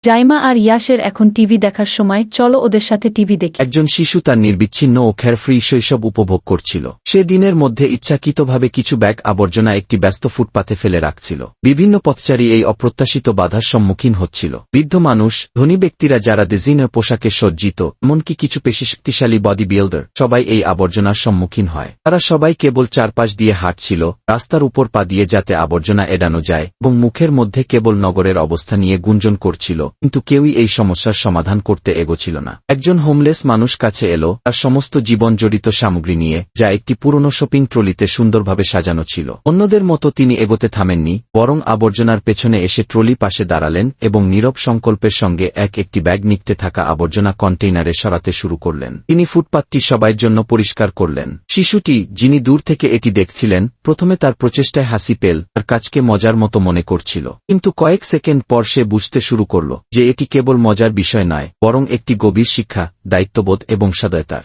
জাইমা আর ইয়াসের এখন টিভি দেখার সময়, চলো ওদের সাথে টিভি দেখি। একজন শিশু তার নির্বিচ্ছিন্ন ও খেয়ারফ্রি শৈশব উপভোগ করছিল। সে দিনের মধ্যে ইচ্ছাকৃতভাবে কিছু ব্যাগ আবর্জনা একটি ব্যস্ত ফুটপাতে ফেলে রাখছিল। বিভিন্ন পথচারী এই অপ্রত্যাশিত বাধার সম্মুখীন হচ্ছিল। বৃদ্ধ মানুষ, ধনী ব্যক্তিরা যারা ডিজাইনার পোশাকে সজ্জিত, এমনকি কিছু পেশিশক্তিশালী বডি বিল্ডার, সবাই এই আবর্জনার সম্মুখীন হয়। তারা সবাই কেবল চারপাশ দিয়ে হাঁটছিল, রাস্তার উপর পা দিয়ে যাতে আবর্জনা এড়ানো যায়, এবং মুখের মধ্যে কেবল নগরের অবস্থা নিয়ে গুঞ্জন করছিল, কিন্তু কেউই এই সমস্যার সমাধান করতে এগোছিল না। একজন হোমলেস মানুষ কাছে এলো, তার সমস্ত জীবন জড়িত সামগ্রী নিয়ে, যা একটি পুরনো শপিং ট্রলিতে সুন্দরভাবে সাজানো ছিল। অন্যদের মতো তিনি এগোতে থামেননি, বরং আবর্জনার পেছনে এসে ট্রলি পাশে দাঁড়ালেন এবং নীরব সংকল্পের সঙ্গে একটি ব্যাগ নিকটে থাকা আবর্জনা কন্টেইনারে সরাতে শুরু করলেন। তিনি ফুটপাতটি সবার জন্য পরিষ্কার করলেন। শিশুটি, যিনি দূর থেকে এটি দেখছিলেন, প্রথমে তার প্রচেষ্টায় হাসি পেল, তার কাজকে মজার মতো মনে করছিল। কিন্তু কয়েক সেকেন্ড পর সে বুঝতে শুরু করল যে এটি কেবল মজার বিষয় নয়, বরং একটি গভীর শিক্ষা, দায়িত্ববোধ এবং সদয়তার।